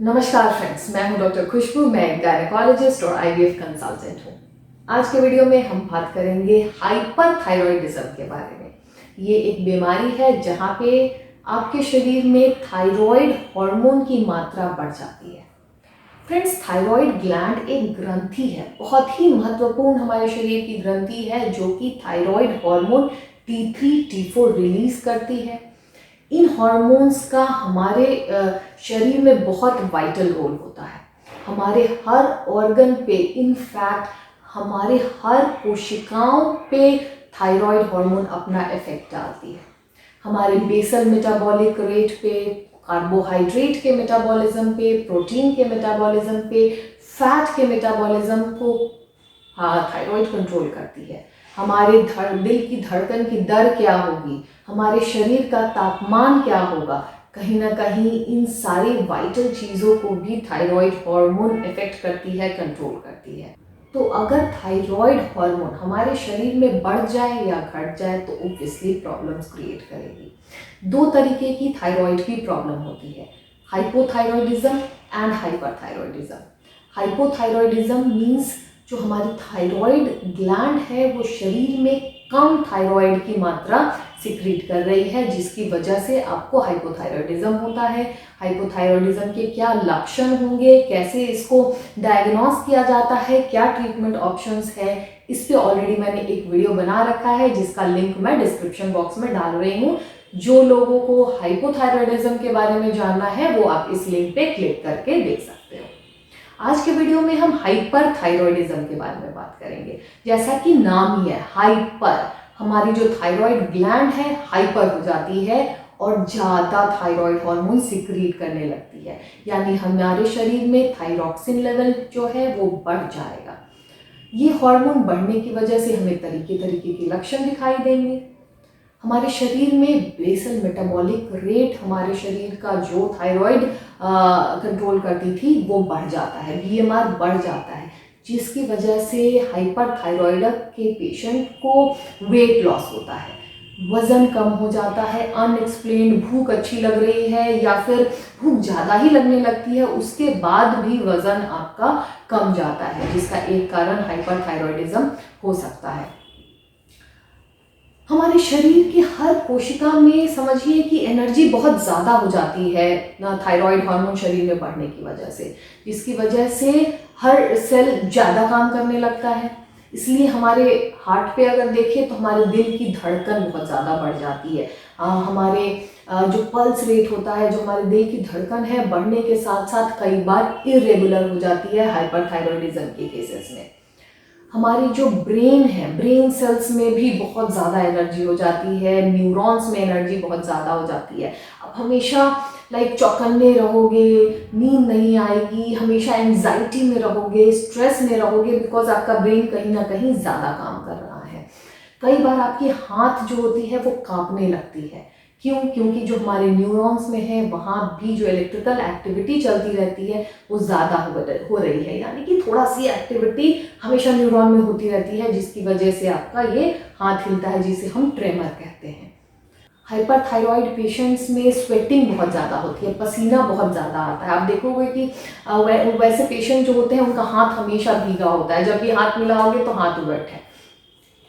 नमस्कार फ्रेंड्स, मैं हूं डॉक्टर खुशबू। मैं एक गायनेकोलॉजिस्ट और आईवीएफ कंसल्टेंट हूं। आज के वीडियो में हम बात करेंगे हाइपरथायरॉयडिज्म के बारे में। ये एक बीमारी है जहां पे आपके शरीर में थायराइड हार्मोन की मात्रा बढ़ जाती है। फ्रेंड्स, थायराइड ग्लैंड एक ग्रंथि है, बहुत ही महत्वपूर्ण हमारे शरीर की ग्रंथि है जो कि thyroid hormone T3 T4 release करती है। इन हार्मोन्स का हमारे शरीर में बहुत वाइटल रोल होता है। हमारे हर ऑर्गन पे, इनफैक्ट हमारे हर कोशिकाओं पे थायराइड हार्मोन अपना इफेक्ट डालती है। हमारे बेसल मेटाबॉलिक रेट पे, कार्बोहाइड्रेट के मेटाबॉलिज्म पे, प्रोटीन के मेटाबॉलिज्म पे, फैट के मेटाबॉलिज्म को थायराइड कंट्रोल करती है। हमारे दिल की धड़कन की दर क्या होगी, हमारे शरीर का तापमान क्या होगा, कहीं ना कहीं इन सारी वाइटल चीज़ों को भी थायराइड हार्मोन इफेक्ट करती है, कंट्रोल करती है। तो अगर थायराइड हार्मोन हमारे शरीर में बढ़ जाए या घट जाए तो ऑब्वियसली प्रॉब्लम्स क्रिएट करेगी। दो तरीके की थायराइड की प्रॉब्लम होती है, hypothyroidism and hyperthyroidism. Hypothyroidism means जो हमारी थायराइड ग्लैंड है वो शरीर में कम थायराइड की मात्रा सिक्रीट कर रही है, जिसकी वजह से आपको हाइपोथायरॉयडिज्म होता है। हाइपोथायरॉयडिज्म के क्या लक्षण होंगे, कैसे इसको डायग्नोस किया जाता है, क्या ट्रीटमेंट ऑप्शंस है, इस पे ऑलरेडी मैंने एक वीडियो बना रखा है जिसका लिंक मैं डिस्क्रिप्शन बॉक्स में डाल रही हूँ। जो लोगों को हाइपोथायरॉयडिज्म के बारे में जानना है वो आप इस लिंक पे क्लिक करके देख सकते हो। आज के वीडियो में हम हाइपरथायरॉयडिज्म के बारे में बात करेंगे। जैसा कि नाम ही है हाइपर, हमारी जो थायराइड ग्लैंड है हाइपर हो जाती है और ज़्यादा थायराइड हार्मोन सिक्रीट करने लगती है, यानी हमारे शरीर में थायरॉक्सिन लेवल जो है वो बढ़ जाएगा। ये हार्मोन बढ़ने की वजह से हमें तरीके तरीके के लक्षण दिखाई देंगे। हमारे शरीर में बेसल मेटाबॉलिक रेट, हमारे शरीर का जो थायराइड कंट्रोल करती थी वो बढ़ जाता है, BMR बढ़ जाता है, जिसकी वजह से हाइपरथायरॉयड के पेशेंट को वेट लॉस होता है, वज़न कम हो जाता है, अनएक्सप्लेन्ड भूख अच्छी लग रही है या फिर भूख ज़्यादा ही लगने लगती है, उसके बाद भी वज़न आपका कम जाता है, जिसका एक कारण हाइपरथायरॉयडिज्म हो सकता है। हमारे शरीर की हर कोशिका में समझिए कि एनर्जी बहुत ज़्यादा हो जाती है ना, थायराइड हार्मोन शरीर में बढ़ने की वजह से, जिसकी वजह से हर सेल ज़्यादा काम करने लगता है। इसलिए हमारे हार्ट पे अगर देखें तो हमारे दिल की धड़कन बहुत ज़्यादा बढ़ जाती है। हमारे जो पल्स रेट होता है, जो हमारे दिल की धड़कन है, बढ़ने के साथ साथ कई बार इरेगुलर हो जाती है हाइपरथायरॉयडिज्म के केसेस में। हमारी जो ब्रेन है, ब्रेन सेल्स में भी बहुत ज़्यादा एनर्जी हो जाती है, न्यूरॉन्स में एनर्जी बहुत ज़्यादा हो जाती है। अब हमेशा चौकन्ने रहोगे, नींद नहीं आएगी, हमेशा एंजाइटी में रहोगे, स्ट्रेस में रहोगे, बिकॉज आपका ब्रेन कहीं ना कहीं ज़्यादा काम कर रहा है। कई बार आपकी हाथ जो होती है वो कांपने लगती है। क्यों? क्योंकि जो हमारे न्यूरॉन्स में है वहाँ भी जो इलेक्ट्रिकल एक्टिविटी चलती रहती है वो ज़्यादा हो रही है, यानी कि थोड़ा सी एक्टिविटी हमेशा न्यूरॉन में होती रहती है, जिसकी वजह से आपका ये हाथ हिलता है, जिसे हम ट्रेमर कहते हैं। हाइपरथायरॉयड पेशेंट्स में स्वेटिंग बहुत ज़्यादा होती है, पसीना बहुत ज़्यादा आता है। आप देखोगे कि वैसे पेशेंट जो होते हैं उनका हाथ हमेशा भीगा होता है, जब भी हाथ मिलाओगे तो हाथ वेट है।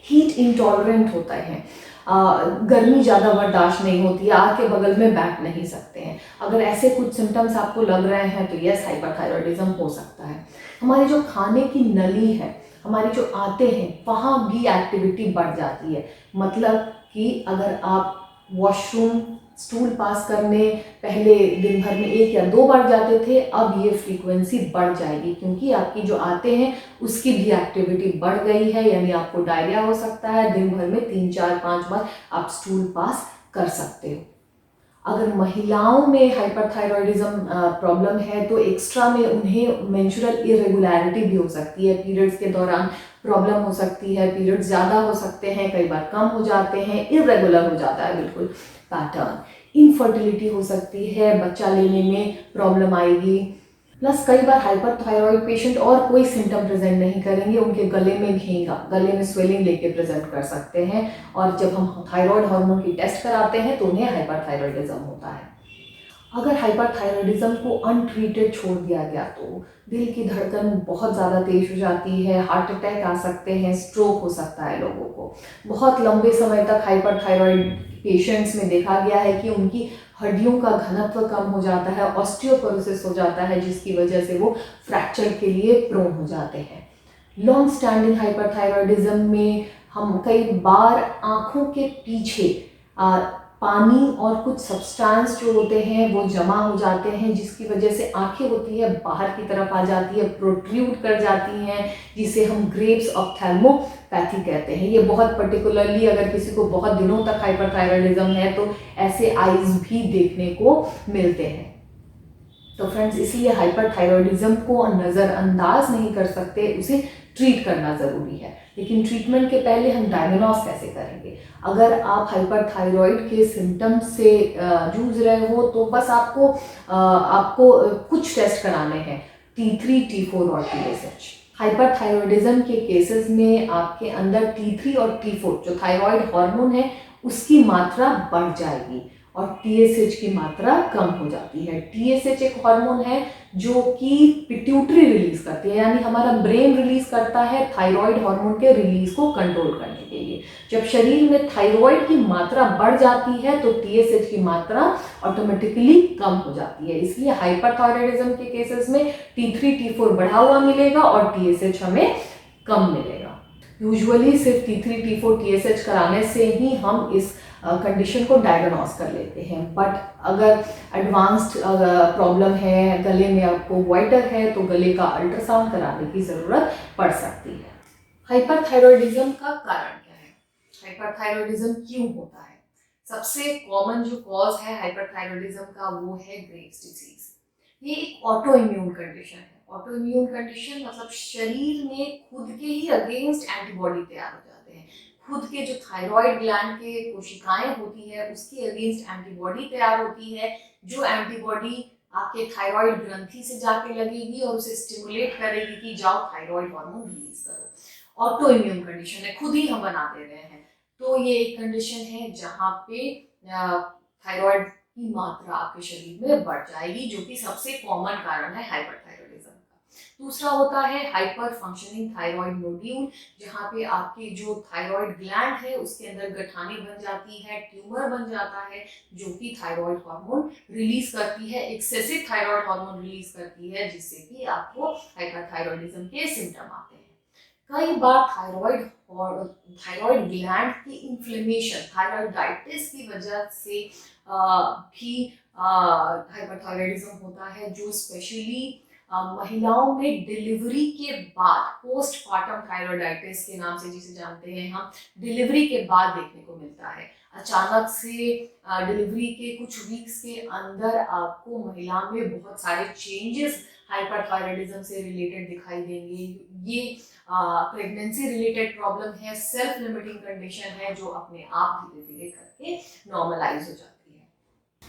हीट इंटॉलरेंट होता है, गर्मी ज़्यादा बर्दाश्त नहीं होती है, आग के बगल में बैठ नहीं सकते हैं। अगर ऐसे कुछ सिम्टम्स आपको लग रहे हैं तो यस, हाइपरथायरॉयडिज्म हो सकता है। हमारी जो खाने की नली है, हमारी जो आंतें हैं, वहाँ भी एक्टिविटी बढ़ जाती है। मतलब कि अगर आप वॉशरूम स्टूल पास करने पहले दिन भर में 1 या 2 बार जाते थे, अब ये फ्रीक्वेंसी बढ़ जाएगी, क्योंकि आपकी जो आंतें हैं उसकी भी एक्टिविटी बढ़ गई है, यानी आपको डायरिया हो सकता है। दिन भर में 3, 4, 5 बार आप स्टूल पास कर सकते हो। अगर महिलाओं में हाइपरथायरॉयडिज्म प्रॉब्लम है तो एक्स्ट्रा में उन्हें मेंस्ट्रुअल इरेगुलरिटी भी हो सकती है, पीरियड्स के दौरान प्रॉब्लम हो सकती है, पीरियड्स ज़्यादा हो सकते हैं, कई बार कम हो जाते हैं, इरेगुलर हो जाता है बिल्कुल पैटर्न। इनफर्टिलिटी हो सकती है, बच्चा लेने में प्रॉब्लम आएगी। प्लस कई बार हाइपरथायरॉयड पेशेंट और कोई सिम्टम प्रेजेंट नहीं करेंगे, उनके गले में घेंगा, गले में स्वेलिंग लेके प्रेजेंट कर सकते हैं, और जब हम थायराइड हार्मोन की टेस्ट कराते हैं तो उन्हें हाइपरथायरॉयडिज्म होता है। अगर हाइपरथायरॉयडिज्म को अनट्रीटेड छोड़ दिया गया तो दिल की धड़कन बहुत ज़्यादा तेज हो जाती है, हार्ट अटैक आ सकते हैं, स्ट्रोक हो सकता है लोगों को। बहुत लंबे समय तक हाइपरथायरॉयड पेशेंट्स में देखा गया है कि उनकी हड्डियों का घनत्व कम हो जाता है, ऑस्टियोपोरोसिस हो जाता है, जिसकी वजह से वो फ्रैक्चर के लिए प्रोन हो जाते हैं। लॉन्ग स्टैंडिंग हाइपरथायरॉयडिज्म में हम कई बार आँखों के पीछे पानी और कुछ सब्सटेंस जो होते हैं वो जमा हो जाते हैं, जिसकी वजह से आंखें होती है बाहर की तरफ आ जाती है, प्रोट्रूड कर जाती हैं, जिसे हम ग्रेव्स ऑप्थेल्मोपैथी कहते हैं। ये बहुत पर्टिकुलरली अगर किसी को बहुत दिनों तक हाइपरथायरॉयडिज्म है तो ऐसे आइज भी देखने को मिलते हैं। तो फ्रेंड्स, इसलिए हाइपरथायरॉयडिज्म को नज़रअंदाज नहीं कर सकते, उसे ट्रीट करना ज़रूरी है। लेकिन ट्रीटमेंट के पहले हम डायग्नोस कैसे करेंगे? अगर आप हाइपरथायरॉयड के सिम्टम्स से जूझ रहे हो तो बस आपको कुछ टेस्ट कराने हैं, T3, T4 और TSH। हाइपरथायरॉयडिज्म के केसेस में आपके अंदर T3 और T4 जो थायराइड हार्मोन है उसकी मात्रा बढ़ जाएगी और TSH की मात्रा कम हो जाती है। TSH एक हार्मोन है जो कि पिट्यूटरी रिलीज करती है, यानी हमारा ब्रेन रिलीज करता है थायराइड हार्मोन के रिलीज को कंट्रोल करने के लिए। जब शरीर में थायराइड की मात्रा बढ़ जाती है तो TSH की मात्रा ऑटोमेटिकली कम हो जाती है। इसलिए हाइपरथायरॉयडिज्म के केसेस में T3, T4 बढ़ा हुआ मिलेगा और TSH हमें कम मिलेगा। यूजुअली सिर्फ T3, T4, TSH कराने से ही हम इस कंडीशन को डायग्नोस कर लेते हैं। बट अगर एडवांस्ड प्रॉब्लम है, गले में आपको वाइटर है, तो गले का अल्ट्रासाउंड कराने की ज़रूरत पड़ सकती है। हाइपरथायरॉयडिज्म का कारण क्या है? हाइपरथायरॉयडिज्म क्यों होता है? सबसे कॉमन जो कॉज है हाइपरथायरॉयडिज्म का वो है ग्रेव्स डिजीज। ये एक ऑटो इम्यून कंडीशन है। ऑटो इम्यून कंडीशन मतलब शरीर में खुद के ही अगेंस्ट एंटीबॉडी तैयार हो जाते हैं। खुद के जो थायराइड ग्लैंड के कोशिकाएं होती है उसके अगेंस्ट एंटीबॉडी तैयार होती है, जो एंटीबॉडी आपके थायराइड ग्रंथि से जाके लगेगी और उसे स्टिमुलेट करेगी कि जाओ थायराइड हार्मोन रिलीज करो। ऑटो इम्यून कंडीशन है, खुद ही हम बना दे रहे हैं। तो ये एक कंडीशन है जहाँ पे थायराइड की मात्रा आपके शरीर में बढ़ जाएगी, जो कि सबसे कॉमन कारण है हाइपरथायरॉयडिज्म का। दूसरा होता है हाइपर फंक्शनिंग थायराइड नोड्यूल, जहाँ पे आपकी जो थायराइड ग्लैंड है उसके अंदर गठाने बन जाती है, ट्यूमर बन जाता है, जो कि थायराइड हार्मोन रिलीज करती है, एक्सेसिव थायराइड हार्मोन रिलीज करती है, जिससे कि आपको हाइपरथायरॉयडिज्म के सिम्टम आते हैं। कई बार थायराइड ग्लैंड की इन्फ्लेमेशन, थायराइडाइटिस की वजह से भी हाइपरथायरॉयडिज्म होता है, जो स्पेशली महिलाओं में डिलीवरी के बाद, पोस्टपार्टम थायराइडाइटिस के नाम से जिसे जानते हैं हम, डिलीवरी के बाद देखने को मिलता है। अचानक से डिलीवरी के कुछ वीक्स के अंदर आपको महिला में बहुत सारे चेंजेस हाइपरथायरॉयडिज्म से रिलेटेड दिखाई देंगे। ये प्रेगनेंसी रिलेटेड प्रॉब्लम है, सेल्फ लिमिटिंग कंडीशन है, जो अपने आप धीरे धीरे करके नॉर्मलाइज हो जाती है।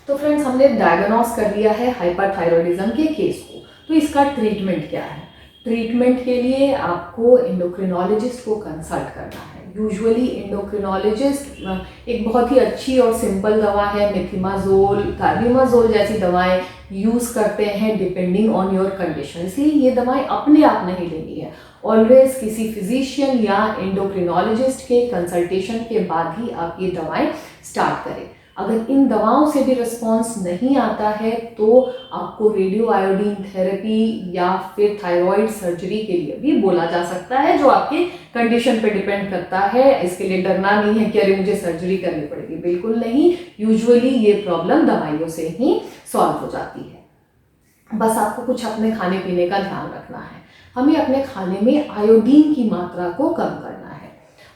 तो फ्रेंड्स, हमने डायग्नोस कर लिया है हाइपरथायरॉयडिज्म के केस को। तो इसका ट्रीटमेंट क्या है? ट्रीटमेंट के लिए आपको एंडोक्रिनोलॉजिस्ट को कंसल्ट करना है। यूजुअली एंडोक्रिनोलॉजिस्ट एक बहुत ही अच्छी और सिंपल दवा है, मेथिमाजोल, कार्बिमाजोल जैसी दवाएं यूज़ करते हैं डिपेंडिंग ऑन योर कंडीशन। इसलिए ये दवाएं अपने आप नहीं लेनी है, ऑलवेज किसी फिजिशियन या एंडोक्रिनोलॉजिस्ट के कंसल्टेशन के बाद ही आप ये दवाएं स्टार्ट करें। अगर इन दवाओं से भी रिस्पॉन्स नहीं आता है तो आपको रेडियो आयोडीन थेरेपी या फिर थायराइड सर्जरी के लिए भी बोला जा सकता है, जो आपके कंडीशन पे डिपेंड करता है। इसके लिए डरना नहीं है कि अरे मुझे सर्जरी करनी पड़ेगी, बिल्कुल नहीं। यूजुअली ये प्रॉब्लम दवाइयों से ही सॉल्व हो जाती है। बस आपको कुछ अपने खाने पीने का ध्यान रखना है। हमें अपने खाने में आयोडीन की मात्रा को कम करना है।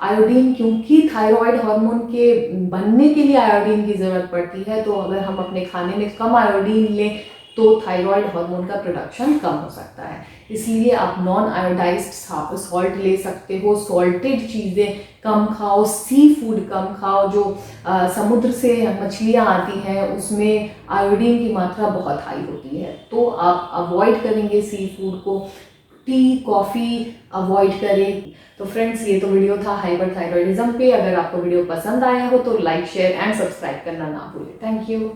आयोडीन, क्योंकि थायराइड हार्मोन के बनने के लिए आयोडीन की ज़रूरत पड़ती है, तो अगर हम अपने खाने में कम आयोडीन लें तो थायराइड हार्मोन का प्रोडक्शन कम हो सकता है। इसलिए आप नॉन आयोडाइज्ड सॉल्ट ले सकते हो, सॉल्टेड चीज़ें कम खाओ, सी फूड कम खाओ। जो समुद्र से मछलियाँ आती हैं उसमें आयोडीन की मात्रा बहुत हाई होती है, तो आप अवॉइड करेंगे सी फूड को। टी, कॉफ़ी अवॉइड करें। तो फ्रेंड्स, ये तो वीडियो था हाइपरथायरॉयडिज्म पे। अगर आपको वीडियो पसंद आया हो तो लाइक, शेयर एंड सब्सक्राइब करना ना भूलें। Thank you.